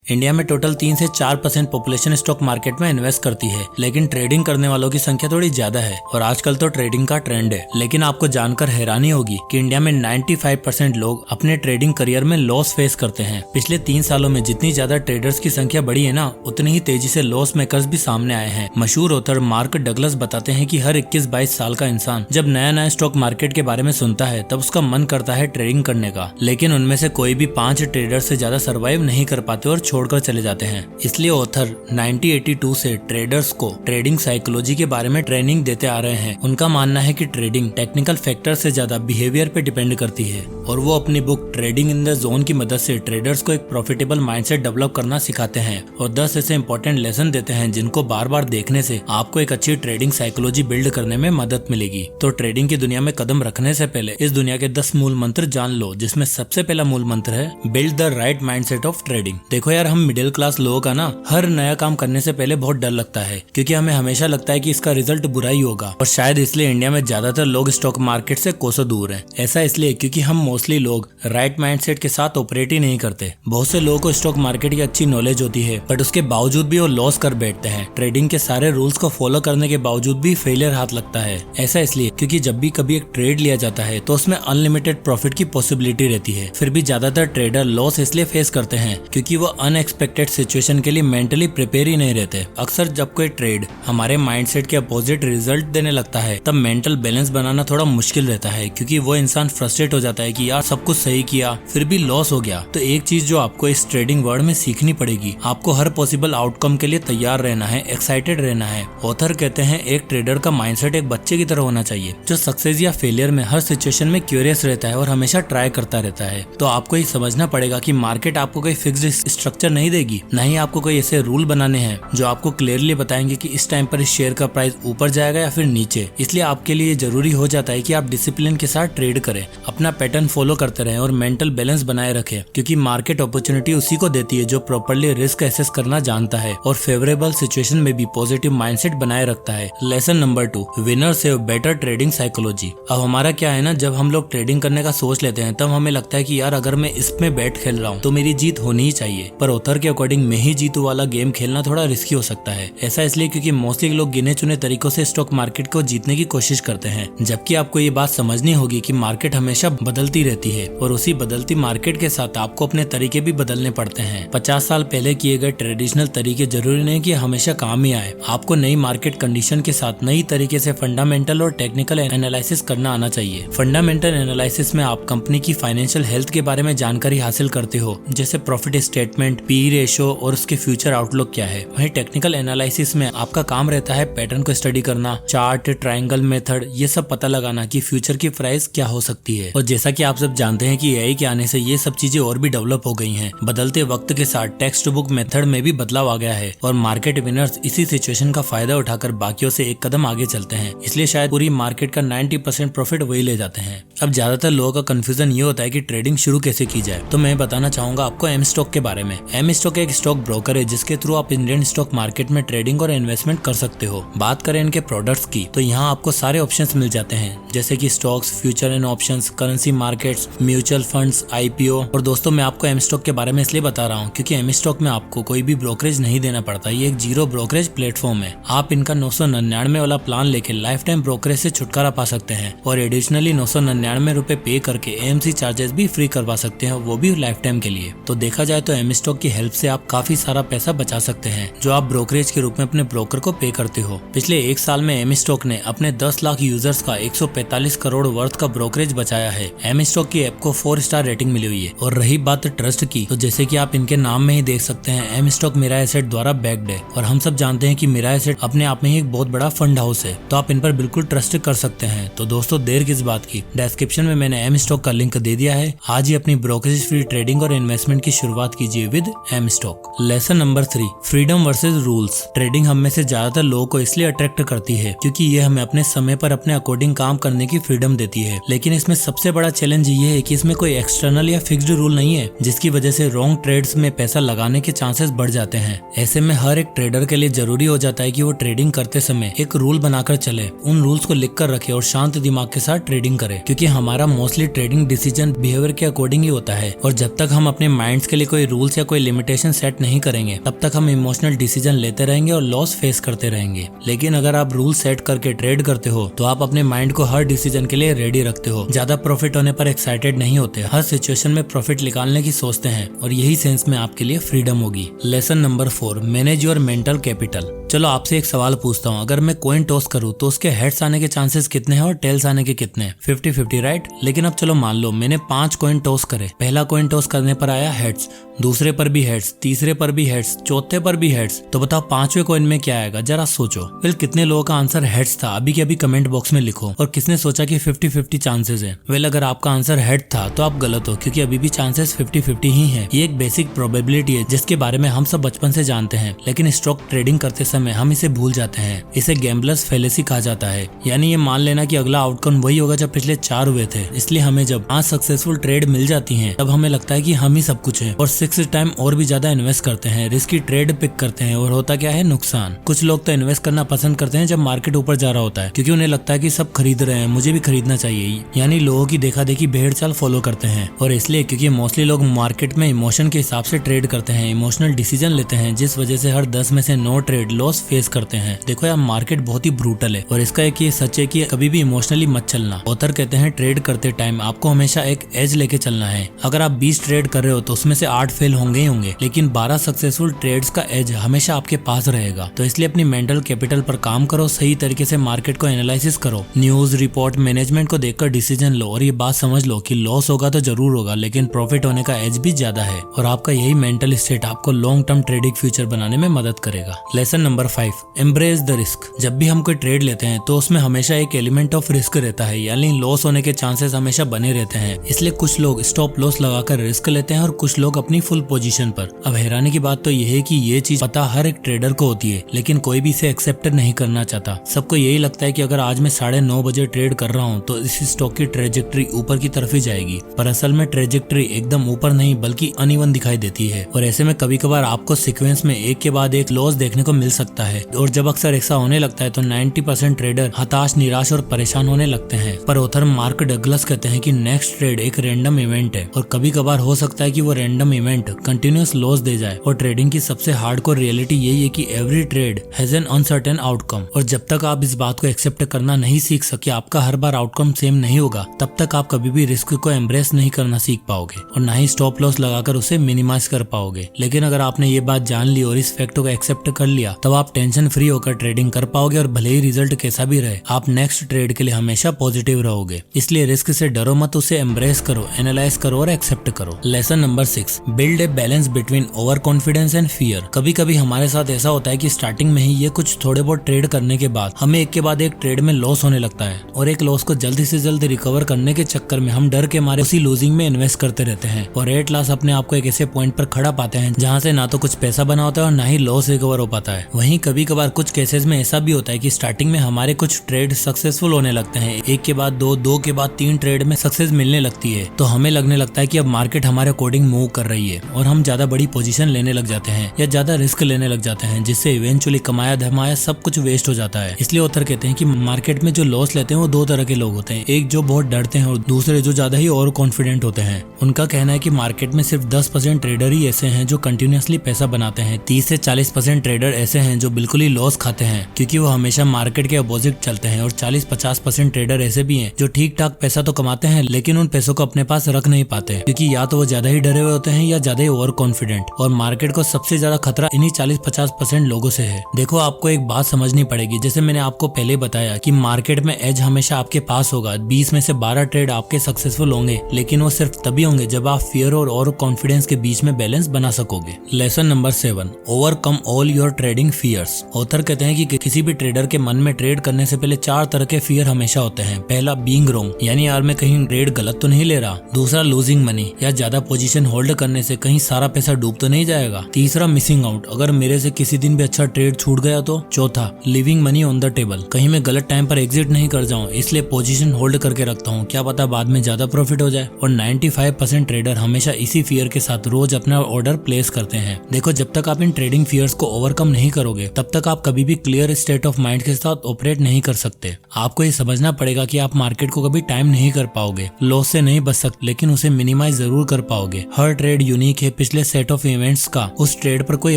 India में total 3 से 4% population stock market में इन्वेस्ट करती है, लेकिन ट्रेडिंग करने वालों की संख्या थोड़ी ज्यादा है और आजकल तो ट्रेडिंग का ट्रेंड है। लेकिन आपको जानकर हैरानी होगी कि इंडिया में 95% लोग अपने ट्रेडिंग करियर में लॉस फेस करते हैं। पिछले 3 सालों में जितनी ज्यादा ट्रेडर्स की संख्या बढ़ी है ना, उतनी ही तेजी से लॉस मेकर्स भी सामने आए हैं। मशहूर ऑथर मार्क डगलस बताते हैं कि हर 21-22 साल का इंसान जब नया नया स्टॉक मार्केट के बारे में सुनता है तब उसका मन करता है ट्रेडिंग करने का, लेकिन उनमें से कोई भी 5 ट्रेडर से ज्यादा सर्वाइव नहीं कर पाते और छोड़कर चले जाते हैं। इसलिए ऑथर 1982 से ट्रेडर्स को ट्रेडिंग साइकोलॉजी के बारे में ट्रेनिंग देते आ रहे हैं। उनका मानना है कि ट्रेडिंग टेक्निकल फैक्टर से ज्यादा बिहेवियर पे डिपेंड करती है और वो अपनी book trading in the zone की मदद से ट्रेडर्स को एक प्रॉफिटेबल माइंडसेट डेवलप करना सिखाते हैं और 10 ऐसे इंपॉर्टेंट लेसन देते हैं जिनको बार बार देखने से आपको एक अच्छी ट्रेडिंग साइकोलॉजी बिल्ड करने में मदद मिलेगी। तो ट्रेडिंग की दुनिया में कदम रखने से पहले इस दुनिया के 10 मूल मंत्र जान लो, जिसमें सबसे पहला मूल मंत्र है build the right mindset of trading. देखो यार, हम मिडिल क्लास लोगों का ना हर नया काम करने से पहले बहुत डर लगता है, क्योंकि हमें हमेशा लगता है कि इसका रिजल्ट बुरा ही होगा और शायद इसलिए इंडिया में ज्यादातर लोग स्टॉक मार्केट से कोसों दूर हैं। ऐसा इसलिए क्योंकि हम मोस्टली लोग राइट माइंडसेट के साथ ऑपरेट ही नहीं करते। बहुत से लोगों को स्टॉक मार्केट की अच्छी नॉलेज होती है, बट उसके बावजूद भी वो लॉस कर बैठते हैं। ट्रेडिंग के सारे रूल्स को फॉलो करने के बावजूद भी फेलियर हाथ लगता है। ऐसा इसलिए क्योंकि जब भी कभी एक ट्रेड लिया जाता है तो उसमें अनलिमिटेड प्रॉफिट की पॉसिबिलिटी रहती है। फिर भी ज्यादातर ट्रेडर लॉस इसलिए फेस करते हैं क्योंकि वो अनएक्सपेक्टेड सिचुएशन के लिए मेंटली प्रिपेयर ही नहीं रहते। अक्सर जब कोई ट्रेड हमारे माइंडसेट के अपोजिट रिजल्ट देने लगता है तब मेंटल बैलेंस बनाना थोड़ा मुश्किल रहता है, क्योंकि वो इंसान फ्रस्ट्रेट हो जाता है कि यार सब कुछ सही किया फिर भी लॉस हो गया। तो एक चीज जो आपको इस ट्रेडिंग वर्ल्ड में सीखनी पड़ेगी, आपको हर पॉसिबल आउटकम के लिए तैयार रहना है, एक्साइटेड रहना है। ऑथर कहते हैं एक ट्रेडर का माइंडसेट एक बच्चे की तरह होना चाहिए जो सक्सेस या फेलियर में हर सिचुएशन में क्यूरियस रहता है और हमेशा ट्राई करता रहता है। तो आपको ये समझना पड़ेगा कि मार्केट आपको कोई फिक्स्ड स्ट्रक्चर नहीं देगी, न ही आपको कोई ऐसे रूल बनाने हैं जो आपको क्लियरली बताएंगे कि इस टाइम पर इस शेयर का प्राइस ऊपर जाएगा या फिर नीचे। इसलिए आपके लिए जरूरी हो जाता है कि आप डिसिप्लिन के साथ ट्रेड करें, अपना पैटर्न फॉलो करते रहें और मेंटल बैलेंस बनाए रखें, क्योंकि मार्केट अपॉर्चुनिटी उसी को देती है जो प्रॉपर्ली रिस्क एसेस करना जानता है और फेवरेबल सिचुएशन में भी पॉजिटिव माइंडसेट बनाए रखता है। Lesson number 2, winners have better trading psychology. अब हमारा क्या है ना, जब हम लोग ट्रेडिंग करने का सोच लेते हैं तब हमें लगता है कि यार अगर मैं इसमें बैट खेल रहा हूँ तो मेरी जीत होनी ही चाहिए, पर ऑथर के अकॉर्डिंग मैं ही जीतू वाला गेम खेलना थोड़ा रिस्की हो सकता है। ऐसा इसलिए क्योंकि मोस्टली लोग गिने चुने तरीकों से स्टॉक मार्केट को जीतने की कोशिश करते हैं, जबकि आपको ये बात समझनी होगी कि मार्केट हमेशा बदलती रहती है और उसी बदलती मार्केट के साथ आपको अपने तरीके भी बदलने पड़ते हैं। 50 साल पहले किए गए ट्रेडिशनल तरीके जरूरी नहीं कि हमेशा काम ही आए। आपको नई मार्केट कंडीशन के साथ नई तरीके से फंडामेंटल और टेक्निकल एनालिसिस करना आना चाहिए। फंडामेंटल एनालिसिस में आप कंपनी की फाइनेंशियल हेल्थ के बारे में जानकारी हासिल करते हो, जैसे प्रॉफिट स्टेटमेंट, पी रेशो और उसके फ्यूचर आउटलुक क्या है। वहीं टेक्निकल एनालिसिस में आपका काम रहता है पैटर्न को स्टडी करना, चार्ट, ट्रायंगल मेथड, ये सब पता लगाना कि फ्यूचर की प्राइस क्या हो सकती है। और जैसा कि आप सब जानते हैं कि एआई के आने से ये सब चीजें और भी डेवलप हो गई हैं। बदलते वक्त के साथ टेक्स्ट बुक मेथड में भी बदलाव आ गया है और मार्केट विनर्स इसी सिचुएशन का फायदा उठाकर बाकियों से एक कदम आगे चलते हैं। इसलिए शायद पूरी मार्केट का 90% प्रॉफिट वही ले जाते हैं। अब ज्यादातर लोगों का कंफ्यूजन ये होता है कि ट्रेडिंग शुरू कैसे की जाए, तो मैं बताना चाहूंगा आपको एम स्टॉक के बारे में। एम स्टॉक एक स्टॉक ब्रोकर है जिसके थ्रू आप इंडियन स्टॉक मार्केट में ट्रेडिंग और इन्वेस्टमेंट कर सकते हो। बात करें इनके प्रोडक्ट्स की तो यहाँ आपको सारे ऑप्शंस मिल जाते हैं, जैसे कि stocks, future and options, currency markets, mutual funds, IPO. और दोस्तों मैं आपको एम स्टॉक के बारे में इसलिए बता रहा हूँ क्योंकि एम स्टॉक में आपको कोई भी ब्रोकरेज नहीं देना पड़ता। ये एक जीरो ब्रोकरेज प्लेटफॉर्म है। आप इनका 999 वाला प्लान लेके लाइफ टाइम ब्रोकरेज से छुटकारा पा सकते हैं और एडिशनली 999 रुपए पे करके एएमसी चार्जेस भी फ्री करवा सकते हैं, वो भी लाइफ टाइम के लिए। तो देखा जाए तो एम स्टॉक की हेल्प से आप काफी सारा पैसा बचा सकते हैं जो आप ब्रोकरेज के रूप में अपने ब्रोकर को पे करते हो। पिछले 1 साल में एम स्टॉक ने अपने 10 लाख यूजर्स का 145 करोड़ वर्थ का ब्रोकरेज बचाया है। एम स्टॉक की ऐप को 4 स्टार रेटिंग मिली हुई है। और रही बात ट्रस्ट की, तो जैसे कि आप इनके नाम में ही देख सकते हैं, एम स्टॉक मिराई एसेट द्वारा बैक्ड है और हम सब जानते हैं कि मिराई एसेट अपने आप में ही एक बहुत बड़ा फंड हाउस है, तो आप इन पर बिल्कुल ट्रस्ट कर सकते हैं। तो दोस्तों देर किस बात की, डिस्क्रिप्शन में मैंने एम स्टॉक का लिंक दे दिया है। आज ही अपनी ब्रोकरेज फ्री ट्रेडिंग और इन्वेस्टमेंट की शुरुआत कीजिए with M stock. Lesson number 3, freedom versus rules. Trading हम में से ज्यादातर लोगों को इसलिए अट्रैक्ट करती है क्योंकि ये हमें अपने समय पर अपने अकॉर्डिंग काम करने की फ्रीडम देती है। लेकिन इसमें सबसे बड़ा चैलेंज ये है कि इसमें कोई एक्सटर्नल या फिक्स्ड रूल नहीं है, जिसकी वजह से रॉन्ग ट्रेड्स में पैसा लगाने के चांसेस बढ़ जाते हैं। ऐसे में हर एक ट्रेडर के लिए जरूरी हो जाता है कि वो ट्रेडिंग करते समय एक रूल बनाकर चले, उन रूल्स को लिख कर रखे और शांत दिमाग के साथ ट्रेडिंग करे, क्योंकि हमारा मोस्टली ट्रेडिंग डिसीजन बिहेवियर के अकॉर्डिंग ही होता है। और जब तक हम अपने माइंड्स के लिए कोई रूल्स या कोई कोई लिमिटेशन सेट नहीं करेंगे तब तक हम इमोशनल डिसीजन लेते रहेंगे और लॉस फेस करते रहेंगे। लेकिन अगर आप रूल सेट करके ट्रेड करते हो तो आप अपने माइंड को हर डिसीजन के लिए रेडी रखते हो। ज्यादा प्रॉफिट होने पर एक्साइटेड नहीं होते, हर सिचुएशन में प्रॉफिट निकालने की सोचते हैं और यही सेंस में आपके लिए फ्रीडम होगी। Lesson number 4, manage your mental capital. चलो आपसे एक सवाल पूछता हूँ, अगर मैं कॉइन टॉस करूँ तो उसके हेड्स आने के चांसेस कितने हैं और टेल्स आने के कितने? 50-50 राइट। लेकिन अब चलो मान लो मैंने 5 कॉइन टॉस करे, पहला कॉइन टॉस करने पर आया हेड्स, दूसरे पर भी हेड्स, तीसरे पर भी हेड्स, चौथे पर भी हेड्स, तो बताओ 5वें कॉइन में क्या आएगा? जरा सोचो। वेल कितने लोगों का आंसर हेड्स था अभी के अभी कमेंट बॉक्स में लिखो। और किसने सोचा कि 50-50 चांसेस है? वेल अगर आपका आंसर हेड था तो आप गलत हो, क्योंकि अभी भी चांसेस 50-50 ही है। ये एक बेसिक प्रोबेबिलिटी है जिसके बारे में हम सब बचपन से जानते हैं, लेकिन स्टॉक ट्रेडिंग करते समय हम इसे भूल जाते हैं। इसे गैम्बलर्स फैलेसी कहा जाता है, यानी ये मान लेना कि अगला आउटकम वही होगा जब पिछले 4 हुए थे। इसलिए हमें जब 5 सक्सेसफुल ट्रेड मिल जाती हैं तब हमें लगता है कि हम ही सब कुछ है और 6 टाइम और भी ज्यादा इन्वेस्ट करते हैं, रिस्की ट्रेड पिक करते हैं और होता क्या है? नुकसान। कुछ लोग तो इन्वेस्ट करना पसंद करते हैं जब मार्केट ऊपर जा रहा होता है, क्योंकि उन्हें लगता है कि सब खरीद रहे हैं, मुझे भी खरीदना चाहिए, यानी लोगों की देखा देखी भेड़ चाल फॉलो करते हैं। और इसलिए क्योंकि मोस्टली लोग मार्केट में इमोशन के हिसाब से ट्रेड करते हैं, इमोशनल डिसीजन लेते हैं, जिस वजह से हर 10 में से 9 ट्रेड लॉस फेस करते हैं। देखो यार मार्केट बहुत ही ब्रूटल है और इसका एक ये सच है कि कभी भी इमोशनली मत चलना। ऑथर कहते हैं ट्रेड करते टाइम आपको हमेशा एक एज लेके चलना है। अगर आप 20 ट्रेड कर रहे हो तो उसमें से 8 फेल होंगे ही होंगे, लेकिन 12 सक्सेसफुल ट्रेड्स का एज हमेशा आपके पास रहेगा। तो इसलिए अपनी मेंटल कैपिटल पर काम करो, सही तरीके से मार्केट को एनालिसिस करो, न्यूज रिपोर्ट मैनेजमेंट को देखकर डिसीजन लो और ये बात समझ लो कि लॉस होगा तो जरूर होगा, लेकिन प्रॉफिट होने का एज भी ज्यादा है। और आपका यही मेंटल स्टेट आपको लॉन्ग टर्म ट्रेडिंग फ्यूचर बनाने में मदद करेगा। Lesson number 5, embrace the risk. जब भी हम कोई ट्रेड लेते हैं तो उसमें हमेशा एक एलिमेंट ऑफ रिस्क रहता है, यानी लॉस होने के चांसेस हमेशा बने रहते हैं। इसलिए कुछ लोग स्टॉप लॉस लगाकर रिस्क लेते हैं और कुछ लोग अपनी फुल पोजीशन पर। अब हैरानी की बात तो यह है कि ये चीज पता हर एक ट्रेडर को होती है, लेकिन कोई भी इसे एक्सेप्ट नहीं करना चाहता। सबको यही लगता है कि अगर आज मैं 9:30 बजे ट्रेड कर रहा हूँ तो इस स्टॉक की ट्रेजेक्ट्री ऊपर की तरफ ही जाएगी, पर असल में ट्रेजेक्ट्री एकदम ऊपर नहीं बल्कि अनइवन दिखाई देती है। और ऐसे में कभी कभार आपको सीक्वेंस में एक के बाद एक लॉस देखने को मिल सकता है। और जब अक्सर ऐसा होने लगता है तो 90% ट्रेडर हताश, निराश और परेशान होने लगते हैं। पर ऑथर मार्क डगलस कहते हैं कि नेक्स्ट ट्रेड एक रैंडम इवेंट है और कभी कभार हो सकता है कि वो रैंडम इवेंट कंटिन्यूअस लॉस दे जाए। और ट्रेडिंग की सबसे हार्डकोर रियलिटी यही है कि every trade has an uncertain outcome. और जब तक आप इस बात को एक्सेप्ट करना नहीं सीख सके, आपका हर बार आउटकम सेम नहीं होगा, तब तक आप कभी भी रिस्क को एम्ब्रेस नहीं करना सीख पाओगे और ना ही स्टॉप लॉस लगाकर उसे मिनिमाइज कर पाओगे। लेकिन अगर आपने ये बात जान ली और इस फैक्ट को एक्सेप्ट कर लिया, तब आप टेंशन फ्री होकर ट्रेडिंग कर पाओगे और भले ही रिजल्ट कैसा भी रहे, आप नेक्स्ट ट्रेड के लिए हमेशा पॉजिटिव रहोगे। इसलिए रिस्क से डरो मत, उसे एम्ब्रेस करो, एनालाइज करो और एक्सेप्ट करो। Lesson number 6, build a balance between over confidence and fear. कभी कभी हमारे साथ ऐसा होता है कि स्टार्टिंग में ही ये कुछ थोड़े बहुत ट्रेड करने के बाद हमें एक के बाद एक ट्रेड में लॉस होने लगता है और एक लॉस को जल्दी से जल्द रिकवर करने के चक्कर में हम डर के मारे उसी लूजिंग में इन्वेस्ट करते रहते हैं और एट लास्ट अपने आप को एक ऐसे पॉइंट पर खड़ा पाते हैं जहाँ से ना तो कुछ पैसा बना होता है और ना ही लॉस रिकवर हो पाता है। वहीं कभी कभार कुछ केसेस में ऐसा भी होता है कि स्टार्टिंग में हमारे कुछ ट्रेड सक्सेसफुल होने लगते हैं, एक के बाद दो के बाद 3 ट्रेड में सक्सेस मिलने लगती है, तो हमें लगने लगता है कि अब मार्केट हमारे अकॉर्डिंग मूव कर रही है और हम ज्यादा बड़ी पोजीशन लेने लग जाते हैं या ज्यादा रिस्क लेने लग जाते हैं, जिससे इवेंचुअली कमाया धमाया सब कुछ वेस्ट हो जाता है। इसलिए ऑथर कहते हैं कि मार्केट में जो लॉस लेते हैं वो 2 तरह के लोग होते हैं, एक जो बहुत डरते हैं और दूसरे जो ज्यादा ही और कॉन्फिडेंट होते हैं। उनका कहना है कि मार्केट में सिर्फ 10% ट्रेडर ही ऐसे हैं जो कंटिन्यूअसली पैसा बनाते हैं, 30 से 40% ट्रेडर ऐसे हैं जो बिल्कुल ही लॉस खाते हैं क्योंकि वो हमेशा मार्केट के अपोजिट चलते हैं और 40-50% ट्रेडर ऐसे भी हैं जो ठीक ठाक पैसा तो कमाते हैं लेकिन उन पैसों को अपने पास रख नहीं पाते क्योंकि या तो वो ज्यादा ही डरे हुए होते हैं या ज्यादा ही ओवर कॉन्फिडेंट। और मार्केट को सबसे ज्यादा खतरा इन्हीं 40-50% लोगों से है। देखो आपको एक बात समझनी पड़ेगी, जैसे मैंने आपको पहले बताया कि मार्केट में एज हमेशा आपके पास होगा। 20 में से 12 ट्रेड आपके सक्सेसफुल होंगे, लेकिन वो सिर्फ तभी होंगे जब आप फियर और कॉन्फिडेंस के बीच में बैलेंस बना सकोगे। Lesson number 7, overcome all your trading fears. Author कहते हैं कि किसी भी ट्रेडर के मन में ट्रेड करने से पहले 4 तरह के फियर हमेशा होते हैं। पहला बीइंग रॉन्ग, यानी यार मैं कहीं ट्रेड गलत तो नहीं ले रहा। दूसरा लूजिंग मनी, या ज्यादा पोजीशन होल्ड करने से कहीं सारा पैसा डूब तो नहीं जाएगा। तीसरा मिसिंग आउट, अगर मेरे से किसी दिन भी अच्छा ट्रेड छूट गया तो। चौथा living money on the table, कहीं मैं गलत टाइम पर एग्जिट नहीं कर जाऊं इसलिए पोजीशन होल्ड करके रखता हूं, क्या पता बाद में ज्यादा प्रॉफिट हो जाए। और 95% ट्रेडर हमेशा इसी फियर के साथ रोज अपना ऑर्डर प्लेस करते हैं। देखो जब तक आप इन ट्रेडिंग फियर्स को ओवरकम नहीं करोगे करोगे तब तक आप कभी भी क्लियर स्टेट ऑफ माइंड के साथ ऑपरेट नहीं कर सकते। आपको ये समझना पड़ेगा कि आप मार्केट को कभी टाइम नहीं कर पाओगे, लॉस से नहीं बच सकते, लेकिन उसे मिनिमाइज जरूर कर पाओगे। हर ट्रेड यूनिक है, पिछले सेट ऑफ इवेंट्स का उस ट्रेड पर कोई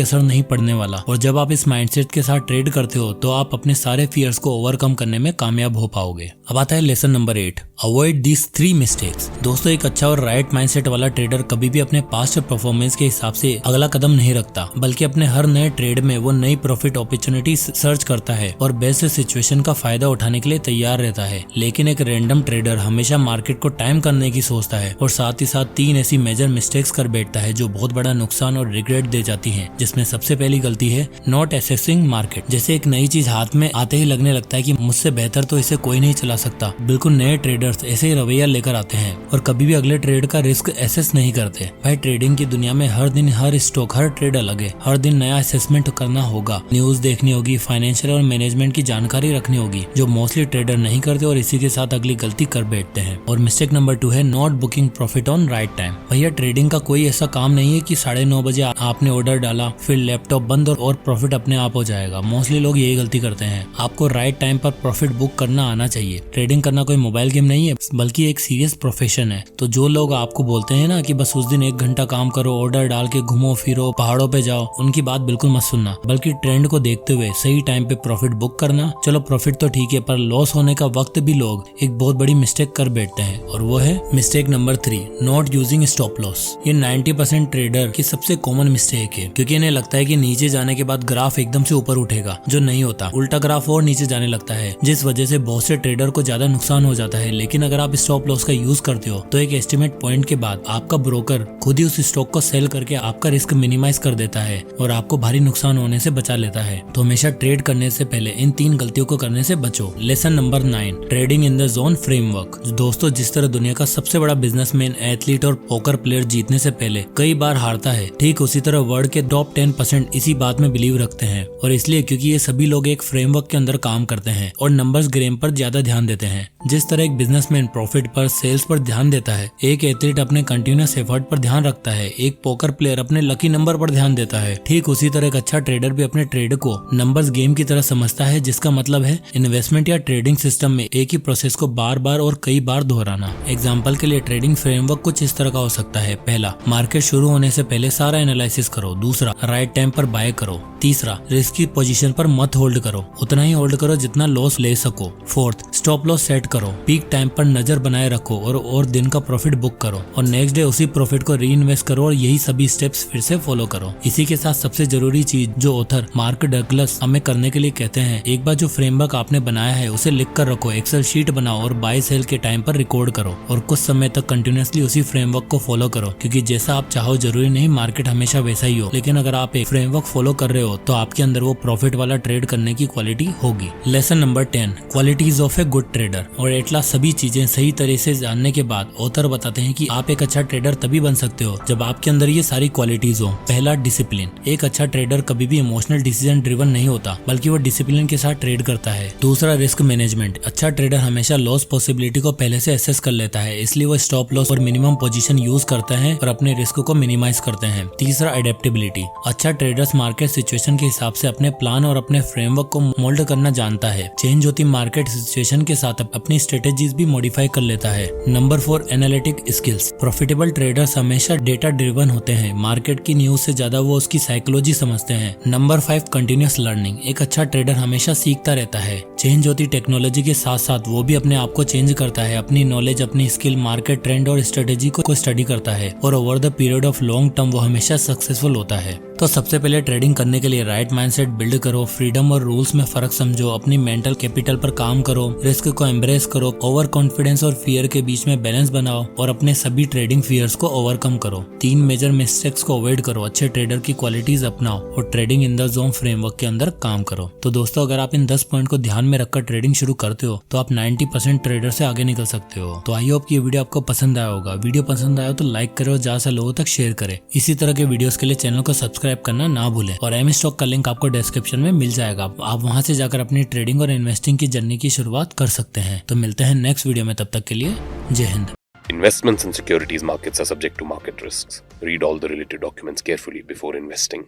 असर नहीं पड़ने वाला। और जब आप इस माइंडसेट के साथ ट्रेड करते हो तो आप अपने सारे फियर्स को ओवरकम करने में कामयाब हो पाओगे। अब आता है lesson number 8, avoid these 3 mistakes. दोस्तों, एक अच्छा और राइट माइंडसेट वाला ट्रेडर कभी भी अपने पास्ट परफॉर्मेंस के हिसाब से अगला कदम नहीं रखता, बल्कि अपने हर नए ट्रेड में वो नई प्रॉफिट अपॉर्चुनिटी सर्च करता है और बेस्ट सिचुएशन का फायदा उठाने के लिए तैयार रहता है। लेकिन एक रैंडम ट्रेडर हमेशा मार्केट को टाइम करने की सोचता है और साथ ही साथ 3 ऐसी मेजर मिस्टेक्स कर बैठता है जो बहुत बड़ा नुकसान और रिग्रेट दे जाती है। जिसमें सबसे पहली गलती है नॉट एसेसिंग मार्केट। जैसे एक नई चीज हाथ में आते ही लगने लगता है कि मुझसे बेहतर तो इसे कोई नहीं चला सकता। बिल्कुल नए ट्रेडर्स ऐसे ही रवैया लेकर आते हैं और कभी भी अगले ट्रेड का रिस्क एसेस नहीं करते। भाई, ट्रेडिंग की दुनिया में हर दिन हर स्टॉक हर ट्रेड अलग है, हर दिन नया असेसमेंट करना होगा, न्यूज देखनी होगी, फाइनेंशियल और मैनेजमेंट की जानकारी रखनी होगी, जो मोस्टली ट्रेडर नहीं करते और इसी के साथ अगली गलती कर बैठते हैं। और मिस्टेक नंबर 2 है not booking profit on right time. भैया, ट्रेडिंग का कोई ऐसा काम नहीं है कि 9:30 बजे आपने ऑर्डर डाला फिर लैपटॉप बंद और प्रॉफिट अपने आप हो जाएगा। मोस्टली लोग यही गलती करते हैं। आपको राइट टाइम पर प्रॉफिट बुक करना आना चाहिए। ट्रेडिंग करना कोई मोबाइल गेम नहीं है, बल्कि एक सीरियस प्रोफेशन है। तो जो लोग आपको बोलते हैं ना कि बस उस दिन 1 घंटा काम करो, ऑर्डर डाल के घूमो फिरो, पहाड़ों पे जाओ, उनकी बात बिल्कुल मत सुनना, बल्कि ट्रेंड को देखते हुए सही टाइम पे प्रॉफिट बुक करना। चलो प्रॉफिट तो ठीक है, पर लॉस होने का वक्त भी लोग एक बहुत बड़ी मिस्टेक कर बैठते हैं और वो है mistake number 3, not using stop loss. ये 90% ट्रेडर की सबसे कॉमन मिस्टेक है, क्योंकि इन्हें लगता है कि नीचे जाने के बाद ग्राफ एकदम से ऊपर उठेगा, जो नहीं होता। उल्टा ग्राफ और नीचे जाने लगता है, जिस वजह से बहुत से ट्रेडर को ज्यादा नुकसान हो जाता है। लेकिन अगर आप स्टॉप लॉस का यूज करते हो तो एक एस्टिमेट पॉइंट के बाद आपका ब्रोकर खुद ही उस स्टॉक को सेल करके आपका रिस्क मिनिमाइज कर देता है और आपको भारी नुकसान होने से बचा लेता है। तो हमेशा ट्रेड करने से पहले इन 3 गलतियों को करने से बचो। Lesson number 9, trading in the zone framework. दोस्तों, जिस तरह दुनिया का सबसे बड़ा बिजनेसमैन, एथलीट और पोकर प्लेयर जीतने से पहले कई बार हारता है, ठीक उसी तरह वर्ल्ड के टॉप 10% इसी बात में बिलीव रखते हैं। और इसलिए क्योंकि ये सभी लोग एक फ्रेमवर्क के अंदर काम करते हैं और नंबर्स गेम पर ज्यादा ध्यान देते हैं। जिस तरह एक बिजनेसमैन प्रॉफिट पर, सेल्स पर ध्यान देता है, एक एथलीट अपने कंटिन्यूअस एफर्ट पर ध्यान रखता है, एक पोकर प्लेयर अपने लकी नंबर पर ध्यान देता है, ठीक उसी तरह एक अच्छा ट्रेडर भी अपने ट्रेड को नंबर्स गेम की तरह समझता है, जिसका मतलब है इन्वेस्टमेंट या ट्रेडिंग सिस्टम में एक ही प्रोसेस को बार बार और कई बार दोहराना। एग्जाम्पल के लिए ट्रेडिंग फ्रेमवर्क कुछ इस तरह का हो सकता है। पहला, मार्केट शुरू होने से पहले सारा एनालिसिस करो। दूसरा, राइट टाइम पर बाय करो। तीसरा, रिस्क की पोजीशन पर मत होल्ड करो, उतना ही होल्ड करो जितना लॉस ले सको। फोर्थ, स्टॉप लॉस सेट करो, पीक टाइम पर नजर बनाए रखो और दिन का प्रॉफिट बुक करो और नेक्स्ट डे उसी प्रॉफिट को री इन्वेस्ट करो और यही सभी स्टेप्स फिर से फॉलो करो। इसी के साथ सबसे जरूरी चीज जो ऑथर मार्क डगलस हमें करने के लिए कहते हैं, एक बार जो फ्रेमवर्क आपने बनाया है उसे लिख कर रखो, एक्सेल शीट बनाओ और बाय सेल के टाइम पर रिकॉर्ड करो और कुछ समय तक कंटिन्यूअसली उसी फ्रेमवर्क को फॉलो करो। क्योंकि जैसा आप चाहो जरूरी नहीं मार्केट हमेशा वैसा ही हो, लेकिन अगर आप एक फ्रेमवर्क फॉलो कर रहे हो तो आपके अंदर वो प्रॉफिट वाला ट्रेड करने की क्वालिटी होगी। Lesson number 10, qualities of a good trader. और एटला सभी चीजें सही तरह से जानने के बाद ऑथर बताते हैं कि आप एक अच्छा ट्रेडर तभी बन सकते हो जब आपके अंदर ये सारी क्वालिटीज हो। पहला, डिसिप्लिन। एक अच्छा ट्रेडर कभी भी इमोशनल डिसीजन ड्रिवन नहीं होता, बल्कि वो डिसिप्लिन के साथ ट्रेड करता है। दूसरा, रिस्क मैनेजमेंट। अच्छा ट्रेडर हमेशा लॉस पॉसिबिलिटी को पहले से एसेस कर लेता है, इसलिए वो स्टॉप लॉस और मिनिमम पोजीशन यूज करता है और अपने रिस्क को मिनिमाइज करते हैं। तीसरा, अडेप्टेबिलिटी। अच्छा ट्रेडर्स मार्केट सिचुएशन के हिसाब से अपने प्लान और अपने फ्रेमवर्क को मोल्ड करना जानता है। चेंज होती मार्केट सिचुएशन के साथ अपनी स्ट्रेटेजीज भी मॉडिफाई कर लेता है। Number 4, analytic skills. Profitable traders हमेशा डेटा ड्रिवन होते हैं, मार्केट की न्यूज से ज्यादा वो उसकी साइकोलॉजी समझते हैं। Number 5, continuous learning. एक अच्छा ट्रेडर हमेशा सीखता रहता है। चेंज होती टेक्नोलॉजी के साथ साथ वो भी अपने आप को चेंज करता है, अपनी नॉलेज, अपनी स्किल, मार्केट ट्रेंड और स्ट्रेटेजी को स्टडी करता है और over the period of long term वो हमेशा सक्सेसफुल होता है। तो सबसे पहले ट्रेडिंग करने के लिए राइट माइंडसेट बिल्ड करो, फ्रीडम और रूल्स में फर्क समझो, अपनी मेंटल कैपिटल पर काम करो, रिस्क को एम्ब्रेस करो, ओवर कॉन्फिडेंस और फियर के बीच में बैलेंस बनाओ और अपने सभी ट्रेडिंग फियर्स को ओवरकम करो। 3 मेजर मिस्टेक्स को अवॉइड करो, अच्छे ट्रेडर की क्वालिटीज अपनाओ और trading in the zone framework के अंदर काम करो। तो दोस्तों, अगर आप इन 10 पॉइंट को ध्यान में रखकर ट्रेडिंग शुरू करते हो तो आप 90% ट्रेडर से आगे निकल सकते हो। तो आई होप कि ये वीडियो आपको पसंद आया होगा। वीडियो पसंद आया तो लाइक करो, ज्यादा से लोगों तक शेयर करें। इसी तरह के वीडियोस के लिए चैनल को सब्सक्राइब करना ना भूलें और एम स्टॉक का लिंक आपको डिस्क्रिप्शन में मिल जाएगा। आप वहां से जाकर अपनी ट्रेडिंग और इन्वेस्टिंग की जर्नी की शुरुआत कर सकते हैं। तो मिलते हैं नेक्स्ट वीडियो में, तब तक के लिए जय Hind. Investments in securities markets are subject to market risks. Read all the related documents carefully before investing.